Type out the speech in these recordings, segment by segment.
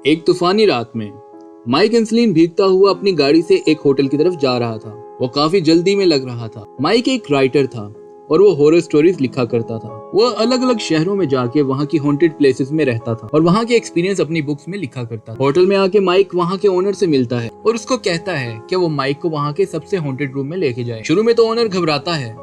एक तूफानी रात में माइक इंसुलिन भीगता हुआ अपनी गाड़ी से एक होटल की तरफ जा रहा था। वो काफी जल्दी में लग रहा था। माइक एक राइटर था और वो हॉरर स्टोरीज लिखा करता था। वो अलग अलग शहरों में जाके वहाँ की हॉन्टेड प्लेसेस में रहता था और वहाँ के एक्सपीरियंस अपनी बुक्स में लिखा करता था। होटल में आके माइक वहाँ के ओनर से मिलता है और उसको कहता है कि वो माइक को वहाँ के सबसे हॉन्टेड रूम में लेके जाए। शुरू में तो ओनर घबराता है,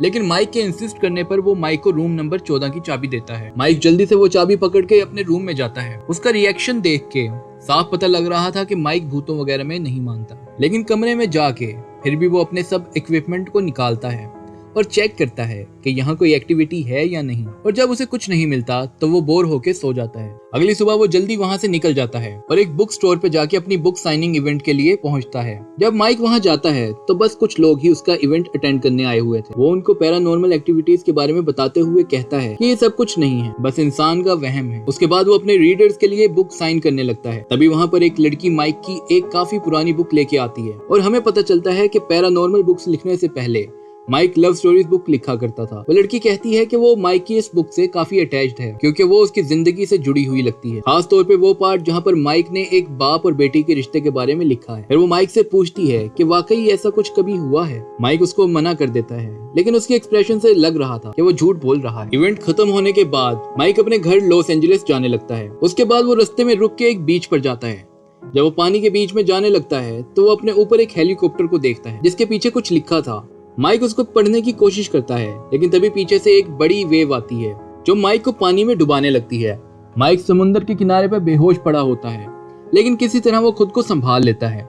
लेकिन माइक के इंसिस्ट करने पर वो माइक को रूम नंबर 14 की चाबी देता है। माइक जल्दी से वो चाबी पकड़ के अपने रूम में जाता है। उसका रिएक्शन देख के साफ पता लग रहा था कि माइक भूतों वगैरह में नहीं मानता, लेकिन कमरे में जाके फिर भी वो अपने सब इक्विपमेंट को निकालता है और चेक करता है कि यहाँ कोई एक्टिविटी है या नहीं। और जब उसे कुछ नहीं मिलता तो वो बोर होके सो जाता है। अगली सुबह वो जल्दी वहाँ से निकल जाता है और एक बुक स्टोर पे जाके अपनी बुक साइनिंग इवेंट के लिए पहुँचता है। जब माइक वहाँ जाता है तो बस कुछ लोग ही उसका इवेंट अटेंड करने आए हुए थे। वो उनको पैरानॉर्मल एक्टिविटीज के बारे में बताते हुए कहता है कि ये सब कुछ नहीं है, बस इंसान का वहम है। उसके बाद वो अपने रीडर्स के लिए बुक साइन करने लगता है। तभी वहाँ पर एक लड़की माइक की एक काफी पुरानी बुक लेके आती है और हमें पता चलता है कि पैरानॉर्मल बुक्स लिखने से पहले माइक लव स्टोरीज बुक लिखा करता था। वो लड़की कहती है कि वो माइक की इस बुक से काफी अटैच्ड है क्योंकि वो उसकी जिंदगी से जुड़ी हुई लगती है, खास तौर पे वो पार्ट जहाँ पर माइक ने एक बाप और बेटी के रिश्ते के बारे में लिखा है। फिर वो माइक से पूछती है कि वाकई ऐसा कुछ कभी हुआ है। माइक उसको मना कर देता है, लेकिन उसके एक्सप्रेशन से लग रहा था कि वो झूठ बोल रहा है। इवेंट खत्म होने के बाद माइक अपने घर लॉस एंजलिस जाने लगता है। उसके बाद वो रास्ते में रुक के एक बीच पर जाता है। जब वो पानी के बीच में जाने लगता है तो वो अपने ऊपर एक हेलीकॉप्टर को देखता है जिसके पीछे कुछ लिखा था। माइक उसको पढ़ने की कोशिश करता है, लेकिन तभी पीछे से एक बड़ी वेव आती है जो माइक को पानी में डुबाने लगती है। माइक समुद्र के किनारे पर बेहोश पड़ा होता है, लेकिन किसी तरह वो खुद को संभाल लेता है।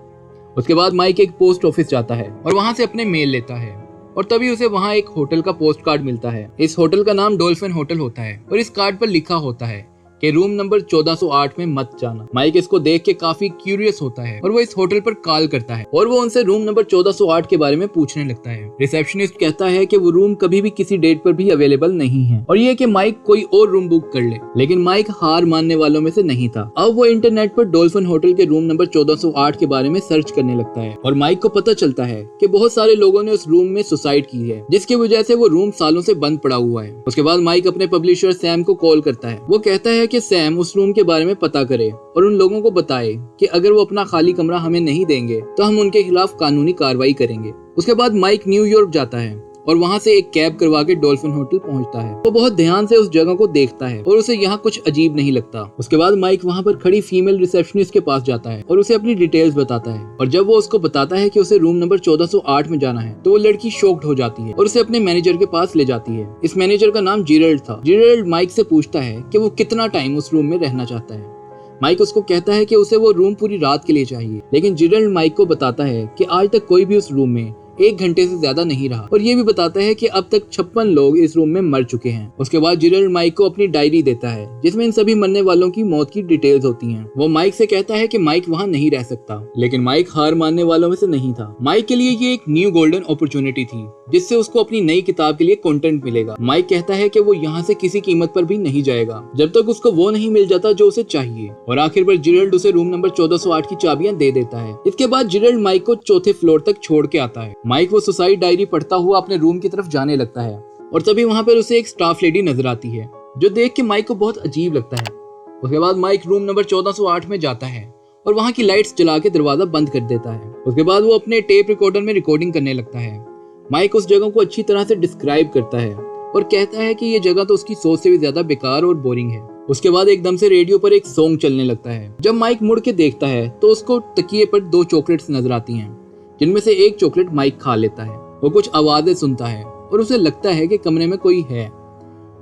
उसके बाद माइक एक पोस्ट ऑफिस जाता है और वहां से अपने मेल लेता है और तभी उसे वहां एक होटल का पोस्ट कार्ड मिलता है। इस होटल का नाम डॉल्फिन होटल होता है और इस कार्ड पर लिखा होता है कि रूम नंबर 1408 में मत जाना। माइक इसको देख के काफी क्यूरियस होता है और वो इस होटल पर कॉल करता है और वो उनसे रूम नंबर 1408 के बारे में पूछने लगता है। रिसेप्शनिस्ट कहता है कि वो रूम कभी भी किसी डेट पर भी अवेलेबल नहीं है और ये कि माइक कोई और रूम बुक कर ले, लेकिन माइक हार मानने वालों में से नहीं था। अब वो इंटरनेट पर डॉल्फिन होटल के रूम नंबर 1408 के बारे में सर्च करने लगता है और माइक को पता चलता है कि बहुत सारे लोगों ने उस रूम में सुसाइड की है, जिसकी वजह से वो रूम सालों से बंद पड़ा हुआ है। उसके बाद माइक अपने पब्लिशर सैम को कॉल करता है। वो कहता है कि सैम उस रूम के बारे में पता करे और उन लोगों को बताए कि अगर वो अपना खाली कमरा हमें नहीं देंगे तो हम उनके खिलाफ कानूनी कार्रवाई करेंगे। उसके बाद माइक न्यूयॉर्क जाता है और वहां से एक कैब करवा के डॉल्फिन होटल पहुंचता है। वो बहुत ध्यान से उस जगह को देखता है और उसे यहाँ कुछ अजीब नहीं लगता। उसके बाद माइक वहां पर खड़ी फीमेल रिसेप्शनिस्ट के पास जाता है और उसे अपनी डिटेल्स बताता है और जब वो उसको बताता है कि उसे रूम नंबर 1408 में जाना है तो वो लड़की शॉक्ड हो जाती है और उसे अपने मैनेजर के पास ले जाती है। इस मैनेजर का नाम जेरल्ड था। जेरल्ड माइक से पूछता है कि वो कितना टाइम उस रूम में रहना चाहता है। माइक उसको कहता है कि उसे वो रूम पूरी रात के लिए चाहिए, लेकिन जेरल्ड माइक को बताता है कि आज तक कोई भी उस रूम में 1 घंटे से ज्यादा नहीं रहा और ये भी बताता है कि अब तक 56 लोग इस रूम में मर चुके हैं। उसके बाद जेरल्ड माइक को अपनी डायरी देता है जिसमें इन सभी मरने वालों की मौत की डिटेल्स होती हैं। वो माइक से कहता है कि माइक वहां नहीं रह सकता, लेकिन माइक हार मानने वालों में से नहीं था। माइक के लिए ये एक न्यू गोल्डन अपॉर्चुनिटी थी जिससे उसको अपनी नई किताब के लिए कंटेंट मिलेगा। माइक कहता है कि वो यहाँ से किसी कीमत पर भी नहीं जाएगा जब तक उसको वो नहीं मिल जाता जो उसे चाहिए। और आखिर पर जेरल्ड उसे रूम नंबर 1408 की चाबियां दे देता है। इसके बाद जेरल्ड माइक को चौथे फ्लोर तक छोड़ के आता है। माइक वो सुसाइड डायरी पढ़ता हुआ अपने रूम की तरफ जाने लगता है और तभी वहां पर उसे एक स्टाफ लेडी नजर आती है जो देख के माइक को बहुत अजीब लगता है। उसके बाद माइक रूम नंबर 1408 में जाता है और वहां की लाइट्स जला के दरवाजा बंद कर देता है। उसके बाद वो अपने टेप रिकॉर्डर में रिकॉर्डिंग करने लगता है। माइक उस जगह को अच्छी तरह से डिस्क्राइब करता है और कहता है कि ये जगह तो उसकी सोच से भी ज्यादा बेकार और बोरिंग है। उसके बाद एकदम से रेडियो पर एक सॉन्ग चलने लगता है। जब माइक मुड़ के देखता है तो उसको तकिए पर 2 चॉकलेट्स नजर आती हैं, जिनमें से एक चॉकलेट माइक खा लेता है। वो कुछ आवाजें सुनता है और उसे लगता है कि कमरे में कोई है।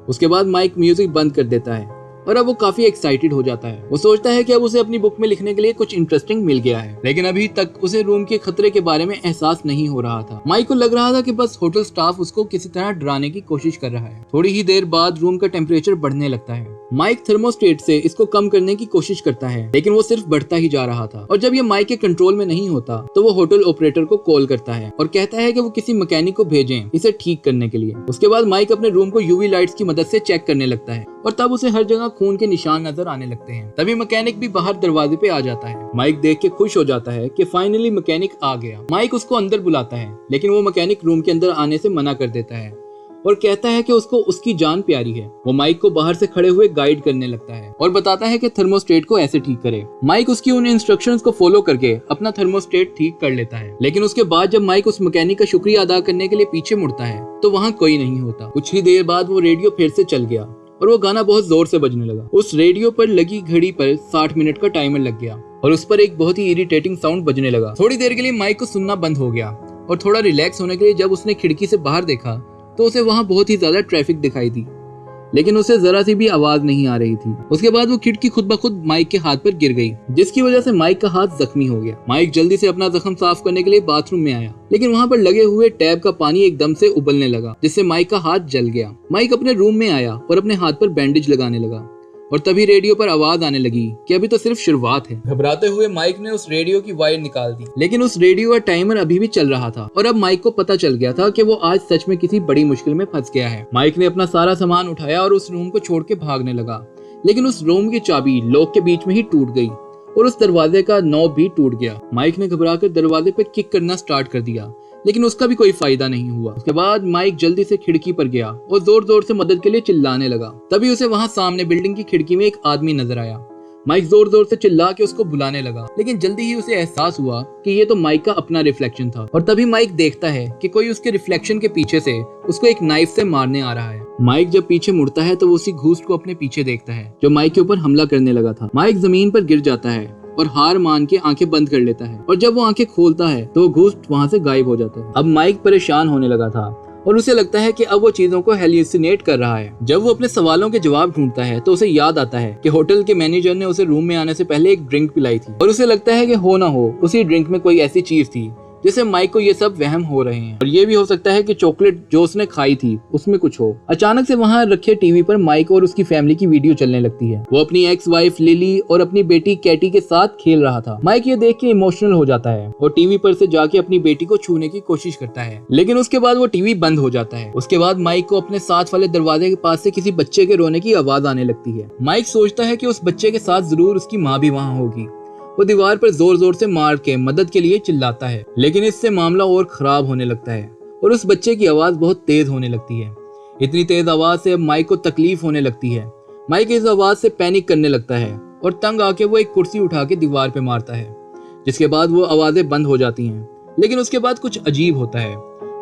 उसके बाद माइक म्यूजिक बंद कर देता है और अब वो काफी एक्साइटेड हो जाता है। वो सोचता है कि अब उसे अपनी बुक में लिखने के लिए कुछ इंटरेस्टिंग मिल गया है, लेकिन अभी तक उसे रूम के खतरे के बारे में एहसास नहीं हो रहा था। माइक को लग रहा था कि बस होटल स्टाफ उसको किसी तरह डराने की कोशिश कर रहा है। थोड़ी ही देर बाद रूम का टेम्परेचर बढ़ने लगता है। माइक थर्मोस्टेट से इसको कम करने की कोशिश करता है, लेकिन वो सिर्फ बढ़ता ही जा रहा था। और जब ये माइक के कंट्रोल में नहीं होता तो वो होटल ऑपरेटर को कॉल करता है और कहता है कि वो किसी मैकेनिक को भेजें इसे ठीक करने के लिए। उसके बाद माइक अपने रूम को यूवी लाइट्स की मदद से चेक करने लगता है और तब उसे हर जगह खून के निशान नजर आने लगते हैं। तभी मैकेनिक भी बाहर दरवाजे पे आ जाता है। माइक देख के खुश हो जाता है कि फाइनली मैकेनिक आ गया। माइक उसको अंदर बुलाता है, लेकिन वो मैकेनिक रूम के अंदर आने से मना कर देता है और कहता है कि उसको उसकी जान प्यारी है। वो माइक को बाहर से खड़े हुए गाइड करने लगता है और बताता है कि थर्मोस्टेट को ऐसे ठीक करे। माइक उसकी उन इंस्ट्रक्शंस को फॉलो करके अपना थर्मोस्टेट ठीक कर लेता है। लेकिन उसके बाद जब माइक उस मैकेनिक का शुक्रिया अदा करने के लिए पीछे मुड़ता है तो वहाँ कोई नहीं होता। कुछ ही देर बाद वो रेडियो फिर से चल गया और वो गाना बहुत जोर से बजने लगा। उस रेडियो पर लगी घड़ी पर 60 मिनट का टाइमर लग गया और उस पर एक बहुत ही इरिटेटिंग साउंड बजने लगा। थोड़ी देर के लिए माइक को सुनना बंद हो गया और थोड़ा रिलैक्स होने के लिए जब उसने खिड़की से बाहर देखा तो उसे वहाँ बहुत ही ज्यादा ट्रैफिक दिखाई दी, लेकिन उसे जरा सी भी आवाज नहीं आ रही थी। उसके बाद वो खिड़की खुद ब खुद माइक के हाथ पर गिर गई, जिसकी वजह से माइक का हाथ जख्मी हो गया। माइक जल्दी से अपना जख्म साफ करने के लिए बाथरूम में आया, लेकिन वहाँ पर लगे हुए टैप का पानी एकदम से उबलने लगा, जिससे माइक का हाथ जल गया। माइक अपने रूम में आया और अपने हाथ पर बैंडेज लगाने लगा और तभी रेडियो पर आवाज आने लगी कि अभी तो सिर्फ शुरुआत है। घबराते हुए माइक ने उस रेडियो की वायर निकाल दी, लेकिन उस रेडियो का टाइमर अभी भी चल रहा था और अब माइक को पता चल गया था कि वो आज सच में किसी बड़ी मुश्किल में फंस गया है। माइक ने अपना सारा सामान उठाया और उस रूम को छोड़ के भागने लगा, लेकिन उस रूम की चाबी लॉक के बीच में ही टूट गई और उस दरवाजे का नॉब भी टूट गया। माइक ने घबराकर दरवाजे पे किक करना स्टार्ट कर दिया, लेकिन उसका भी कोई फायदा नहीं हुआ। उसके बाद माइक जल्दी से खिड़की पर गया और जोर जोर से मदद के लिए चिल्लाने लगा। तभी उसे वहाँ सामने बिल्डिंग की खिड़की में एक आदमी नजर आया। माइक जोर जोर से चिल्ला के उसको बुलाने लगा, लेकिन जल्दी ही उसे एहसास हुआ कि ये तो माइक का अपना रिफ्लेक्शन था। और तभी माइक देखता है कि कोई उसके रिफ्लेक्शन के पीछे से उसको एक नाइफ से मारने आ रहा है। माइक जब पीछे मुड़ता है तो वो उसी घूस्ट को अपने पीछे देखता है जो माइक के ऊपर हमला करने लगा था। माइक जमीन पर गिर जाता है और हार मान के आंखें बंद कर लेता है और जब वो आंखें खोलता है तो वो घोस्ट वहाँ से गायब हो जाता है। अब माइक परेशान होने लगा था और उसे लगता है कि अब वो चीजों को हेल्यूसिनेट कर रहा है। जब वो अपने सवालों के जवाब ढूंढता है तो उसे याद आता है कि होटल के मैनेजर ने उसे रूम में आने से पहले एक ड्रिंक पिलाई थी और उसे लगता है कि हो ना हो उसी ड्रिंक में कोई ऐसी चीज थी जिससे माइक को ये सब वहम हो रहे हैं। और ये भी हो सकता है कि चॉकलेट जो उसने खाई थी उसमें कुछ हो। अचानक से वहाँ रखे टीवी पर माइक और उसकी फैमिली की वीडियो चलने लगती है। वो अपनी एक्स वाइफ लिली और अपनी बेटी कैटी के साथ खेल रहा था। माइक ये देख के इमोशनल हो जाता है और टीवी पर से जाके अपनी बेटी को छूने की कोशिश करता है, लेकिन उसके बाद वो टीवी बंद हो जाता है। उसके बाद माइक को अपने साथ वाले दरवाजे के पास से किसी बच्चे के रोने की आवाज आने लगती है। माइक सोचता है कि उस बच्चे के साथ जरूर उसकी माँ भी वहाँ होगी। वो दीवार पर जोर जोर से मार के मदद के लिए चिल्लाता है, लेकिन इससे मामला और खराब होने लगता है और उस बच्चे की आवाज बहुत तेज होने लगती है। इतनी तेज आवाज से अब माइक को तकलीफ होने लगती है। माइक इस आवाज से पैनिक करने लगता है और तंग आके वो एक कुर्सी उठा के दीवार पे मारता है, जिसके बाद वो आवाजें बंद हो जाती हैं। लेकिन उसके बाद कुछ अजीब होता है।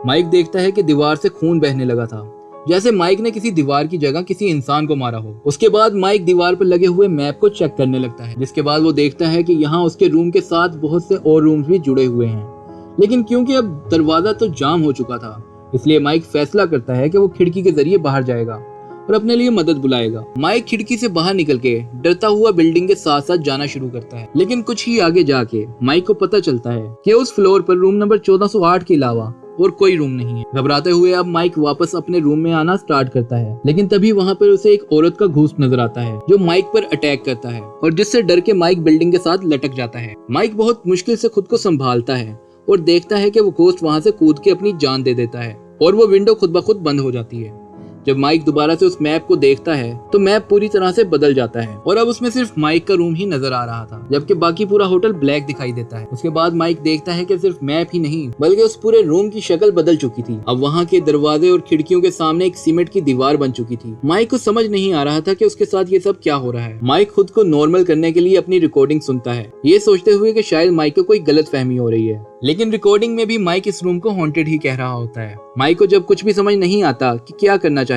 माइक देखता है कि दीवार से खून बहने लगा था, जैसे माइक ने किसी दीवार की जगह किसी इंसान को मारा हो। उसके बाद माइक दीवार पर लगे हुए मैप को चेक करने लगता है, जिसके बाद वो देखता है कि यहाँ उसके रूम के साथ बहुत से और रूम्स भी जुड़े हुए हैं। लेकिन क्योंकि अब दरवाजा तो जाम हो चुका था, इसलिए माइक फैसला करता है कि वो खिड़की के जरिए बाहर जाएगा और अपने लिए मदद बुलाएगा। माइक खिड़की से बाहर निकल के डरता हुआ बिल्डिंग के साथ साथ जाना शुरू करता है, लेकिन कुछ ही आगे जाके माइक को पता चलता है कि उस फ्लोर पर रूम नंबर 1408 के अलावा और कोई रूम नहीं है। घबराते हुए अब माइक वापस अपने रूम में आना स्टार्ट करता है, लेकिन तभी वहाँ पर उसे एक औरत का घूस्ट नजर आता है जो माइक पर अटैक करता है और जिससे डर के माइक बिल्डिंग के साथ लटक जाता है। माइक बहुत मुश्किल से खुद को संभालता है और देखता है कि वो घोस्ट वहाँ से कूद के अपनी जान दे देता है और वो विंडो खुद ब खुद बंद हो जाती है। जब माइक दोबारा से उस मैप को देखता है तो मैप पूरी तरह से बदल जाता है और अब उसमें सिर्फ माइक का रूम ही नजर आ रहा था, जबकि बाकी पूरा होटल ब्लैक दिखाई देता है। उसके बाद माइक देखता है कि सिर्फ मैप ही नहीं बल्कि उस पूरे रूम की शक्ल बदल चुकी थी। अब वहाँ के दरवाजे और खिड़कियों के सामने एक सीमेंट की दीवार बन चुकी थी। माइक को समझ नहीं आ रहा था कि उसके साथ ये सब क्या हो रहा है। माइक खुद को नॉर्मल करने के लिए अपनी रिकॉर्डिंग सुनता है, ये सोचते हुए कि शायद माइक को कोई गलत फहमी हो रही है, लेकिन रिकॉर्डिंग में भी माइक इस रूम को हॉन्टेड ही कह रहा होता है। माइक को जब कुछ भी समझ नहीं आता कि क्या करना चाहिए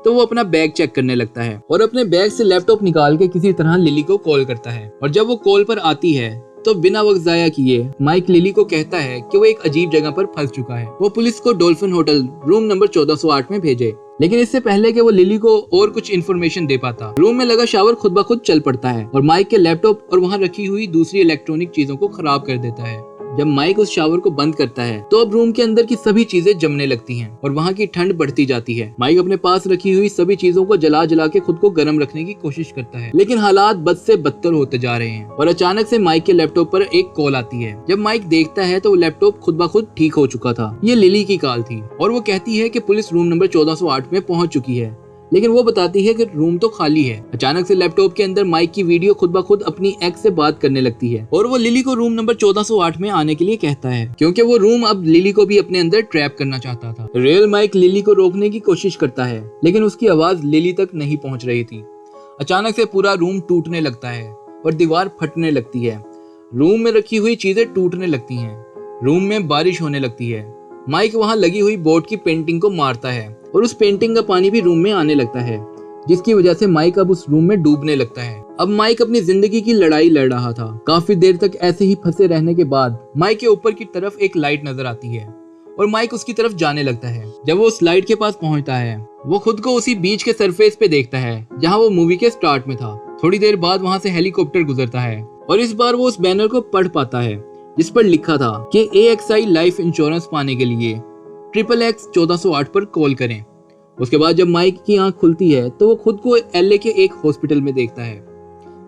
तो वो अपना बैग चेक करने लगता है और अपने बैग से लैपटॉप निकाल के किसी तरह लिली को कॉल करता है। और जब वो कॉल पर आती है तो बिना वक्त जाया किए माइक लिली को कहता है कि वो एक अजीब जगह पर फंस चुका है। वो पुलिस को डॉल्फिन होटल रूम नंबर 1408 में भेजे, लेकिन इससे पहले कि वो लिली को और कुछ इन्फॉर्मेशन दे पाता, रूम में लगा शावर खुद ब खुद चल पड़ता है और माइक के लैपटॉप और वहाँ रखी हुई दूसरी इलेक्ट्रॉनिक चीजों को खराब कर देता है। जब माइक उस शावर को बंद करता है तो अब रूम के अंदर की सभी चीजें जमने लगती हैं और वहाँ की ठंड बढ़ती जाती है। माइक अपने पास रखी हुई सभी चीजों को जला जला के खुद को गर्म रखने की कोशिश करता है, लेकिन हालात बद से बदतर होते जा रहे हैं। और अचानक से माइक के लैपटॉप पर एक कॉल आती है। जब माइक देखता है तो वो लैपटॉप खुद ब खुद ठीक हो चुका था। ये लिली की कॉल थी और वो कहती है कि पुलिस रूम नंबर 1408 में पहुंच चुकी है, लेकिन वो बताती है कि रूम तो खाली है। अचानक से लैपटॉप के अंदर माइक की वीडियो खुद ब खुद अपनी एक्स से बात करने लगती है और वो लिली को रूम नंबर 1408 में आने के लिए कहता है, क्योंकि वो रूम अब लिली को भी अपने अंदर ट्रैप करना चाहता था। रियल माइक लिली को रोकने की कोशिश करता है, लेकिन उसकी आवाज लिली तक नहीं पहुंच रही थी। अचानक से पूरा रूम टूटने लगता है और दीवार फटने लगती है। रूम में रखी हुई चीजें टूटने लगती हैं। रूम में बारिश होने लगती है। माइक वहां लगी हुई बोर्ड की पेंटिंग को मारता है और उस पेंटिंग का पानी भी रूम में आने लगता है, जिसकी वजह से माइक अब उस रूम में डूबने लगता है। अब माइक अपनी जिंदगी की लड़ाई लड़ रहा था। काफी देर तक ऐसे ही फंसे रहने के बाद माइक के ऊपर की तरफ एक लाइट नजर आती है और माइक उसकी तरफ जाने लगता है। जब वो उस लाइट के पास पहुंचता है, वो खुद को उसी बीच के सरफेस पे देखता है जहां वो मूवी के स्टार्ट में था। थोड़ी देर बाद वहां से हेलीकॉप्टर गुजरता है और इस बार वो उस बैनर को पढ़ पाता है जिस पर लिखा था कि AXI लाइफ इंश्योरेंस पाने के लिए XXX 1408 पर कॉल करें। उसके बाद जब माइक की आंख खुलती है तो वो खुद को LA के एक हॉस्पिटल में देखता है।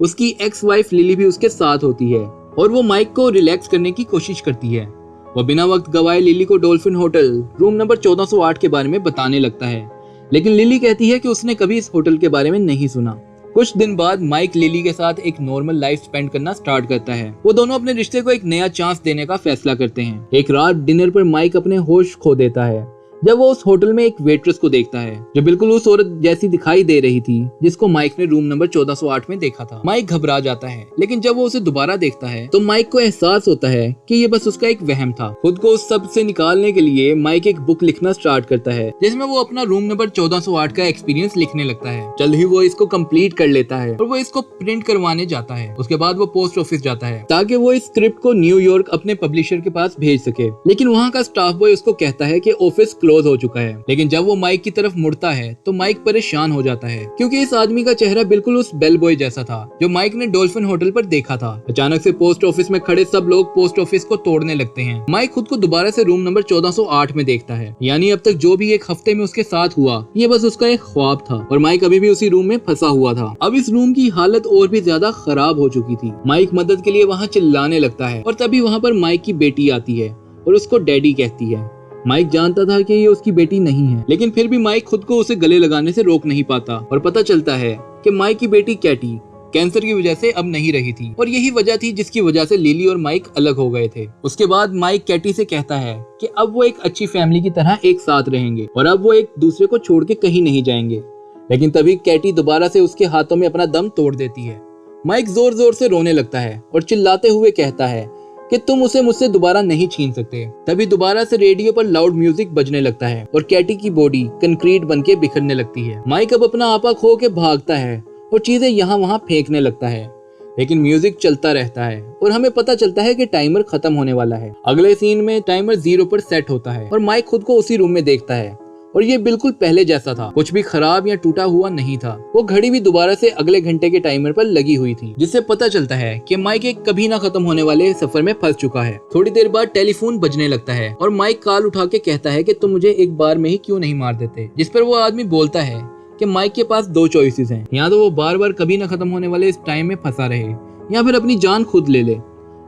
उसकी एक्स वाइफ लिली भी उसके साथ होती है और वो माइक को रिलैक्स करने की कोशिश करती है। वो बिना वक्त गवाए लिली को डॉल्फिन होटल रूम नंबर 1408 के बारे में बताने लगता है, लेकिन लिली कहती है कि उसने कभी इस होटल के बारे में नहीं सुना। कुछ दिन बाद माइक लिली के साथ एक नॉर्मल लाइफ स्पेंड करना स्टार्ट करता है। वो दोनों अपने रिश्ते को एक नया चांस देने का फैसला करते हैं। एक रात डिनर पर माइक अपने होश खो देता है जब वो उस होटल में एक वेट्रेस को देखता है जो बिल्कुल उस औरत जैसी दिखाई दे रही थी जिसको माइक ने रूम नंबर 1408 में देखा था। माइक घबरा जाता है, लेकिन जब वो उसे दोबारा देखता है तो माइक को एहसास होता है कि ये बस उसका एक वहम था। खुद को उस सब से निकालने के लिए माइक एक बुक लिखना स्टार्ट करता है जिसमें वो अपना रूम नंबर 1408 का एक्सपीरियंस लिखने लगता है। जल्द ही वो इसको कंप्लीट कर लेता है और वो इसको प्रिंट करवाने जाता है। उसके बाद वो पोस्ट ऑफिस जाता है ताकि वो इस स्क्रिप्ट को न्यूयॉर्क अपने पब्लिशर के पास भेज सके, लेकिन वहाँ का स्टाफ बॉय उसको कहता है कि ऑफिस क्लोज हो चुका है। लेकिन जब वो माइक की तरफ मुड़ता है तो माइक परेशान हो जाता है क्योंकि इस आदमी का चेहरा बिल्कुल उस बेल बॉय जैसा था जो माइक ने डॉल्फिन होटल पर देखा था। अचानक से पोस्ट ऑफिस में खड़े सब लोग पोस्ट ऑफिस को तोड़ने लगते हैं। माइक खुद को दोबारा से रूम नंबर 1408 में देखता है, यानी अब तक जो भी एक हफ्ते में उसके साथ हुआ ये बस उसका एक ख्वाब था और माइक अभी भी उसी रूम में फंसा हुआ था। अब इस रूम की हालत और भी ज्यादा खराब हो चुकी थी। माइक मदद के लिए वहाँ चिल्लाने लगता है और तभी वहाँ पर माइक की बेटी आती है और उसको डैडी कहती है। माइक जानता था कि ये उसकी बेटी नहीं है, लेकिन फिर भी माइक खुद को उसे गले लगाने से रोक नहीं पाता और पता चलता है कि माइक की बेटी कैटी कैंसर की वजह से अब नहीं रही थी और यही वजह थी जिसकी वजह से लिली और माइक अलग हो गए थे। उसके बाद माइक कैटी से कहता है कि अब वो एक अच्छी फैमिली की तरह एक साथ रहेंगे और अब वो एक दूसरे को छोड़ के कहीं नहीं जाएंगे। लेकिन तभी कैटी दोबारा से उसके हाथों में अपना दम तोड़ देती है। माइक जोर जोर से रोने लगता है और चिल्लाते हुए कहता है कि तुम उसे मुझसे दोबारा नहीं छीन सकते। तभी दोबारा से रेडियो पर लाउड म्यूजिक बजने लगता है और कैटी की बॉडी कंक्रीट बनके बिखरने लगती है। माइक अब अपना आपा खो के भागता है और चीजें यहाँ वहाँ फेंकने लगता है, लेकिन म्यूजिक चलता रहता है और हमें पता चलता है कि टाइमर खत्म होने वाला है। अगले सीन में टाइमर 0 पर सेट होता है और माइक खुद को उसी रूम में देखता है और ये बिल्कुल पहले जैसा था, कुछ भी खराब या टूटा हुआ नहीं था। वो घड़ी भी दोबारा से अगले घंटे के टाइमर पर लगी हुई थी, जिससे पता चलता है कि माइक एक कभी ना खत्म होने वाले सफर में फंस चुका है। थोड़ी देर बाद टेलीफोन बजने लगता है और माइक कॉल उठा के कहता है कि तुम मुझे एक बार में ही क्यों नहीं मार देते, जिस पर वो आदमी बोलता है कि माइक के पास 2 चॉइसेस हैं, या तो वो बार बार कभी ना खत्म होने वाले इस टाइम में फंसा रहे या फिर अपनी जान खुद ले ले।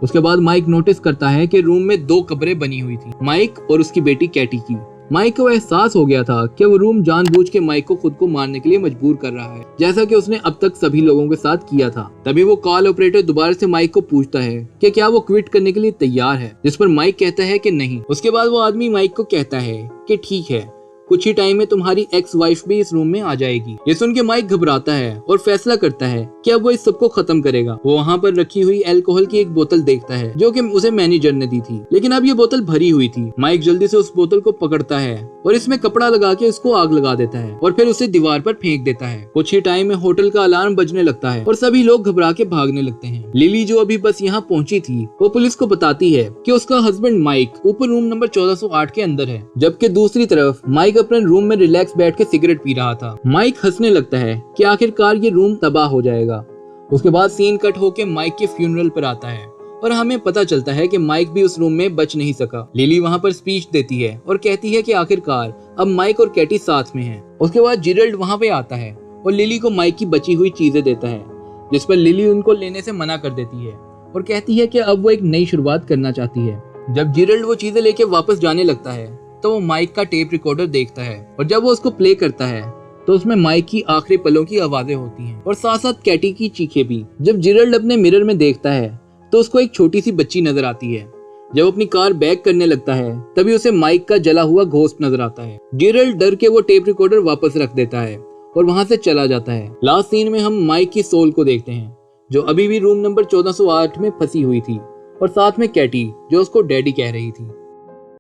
उसके बाद माइक नोटिस करता है कि रूम में 2 कब्रें बनी हुई थी, माइक और उसकी बेटी कैटी की। माइक को एहसास हो गया था कि वो रूम जानबूझ के माइक को खुद को मारने के लिए मजबूर कर रहा है, जैसा कि उसने अब तक सभी लोगों के साथ किया था। तभी वो कॉल ऑपरेटर दोबारा से माइक को पूछता है कि क्या वो क्विट करने के लिए तैयार है, जिस पर माइक कहता है कि नहीं। उसके बाद वो आदमी माइक को कहता है कि ठीक है, कुछ ही टाइम में तुम्हारी एक्स वाइफ भी इस रूम में आ जाएगी। ये सुन के माइक घबराता है और फैसला करता है कि अब वो इस सबको खत्म करेगा। वो वहाँ पर रखी हुई अल्कोहल की एक बोतल देखता है जो कि उसे मैनेजर ने दी थी, लेकिन अब ये बोतल भरी हुई थी। माइक जल्दी से उस बोतल को पकड़ता है और इसमें कपड़ा लगा के उसको आग लगा देता है और फिर उसे दीवार पर फेंक देता है। कुछ ही टाइम में होटल का अलार्म बजने लगता है और सभी लोग घबरा के भागने लगते हैं। लिली जो अभी बस यहाँ पहुंची थी, वो पुलिस को बताती है कि उसका हस्बैंड माइक ऊपर रूम नंबर 1408 के अंदर है, जबकि दूसरी तरफ माइक अपने रूम में रिलैक्स बैठ के सिगरेट पी रहा था। माइक हंसने लगता है कि आखिरकार ये रूम तबाह हो जाएगा। उसके बाद सीन कट होके माइक के फ्यूनरल पर आता है और हमें पता चलता है कि माइक भी उस रूम में बच नहीं सका। लिली वहाँ पर स्पीच देती है और कहती है कि आखिरकार अब माइक और कैटी साथ में हैं। उसके बाद जिरल्ड वहाँ पे आता है और लिली को माइक की बची हुई चीजें देता है, जिस पर लिली उनको लेने से मना कर देती है और कहती है कि अब वो एक नई शुरुआत करना चाहती है। जब जिरल्ड वो चीजें लेके वापस जाने लगता है तो वो माइक का टेप रिकॉर्डर देखता है और जब वो उसको प्ले करता है तो उसमें माइक की आखिरी पलों की आवाजें होती हैं और साथ साथ कैटी की चीखें भी। जब जेरल्ड अपने मिरर में देखता है तो उसको एक छोटी सी बच्ची नजर आती है। जब अपनी कार बैक करने लगता है तभी उसे माइक का जला हुआ घोस्ट नजर आता है। जेरल्ड डर के वो टेप रिकॉर्डर वापस रख देता है और वहां से चला जाता है। लास्ट सीन में हम माइक की सोल को देखते हैं जो अभी भी रूम नंबर 1408 में फंसी हुई थी और साथ में कैटी जो उसको डैडी कह रही थी।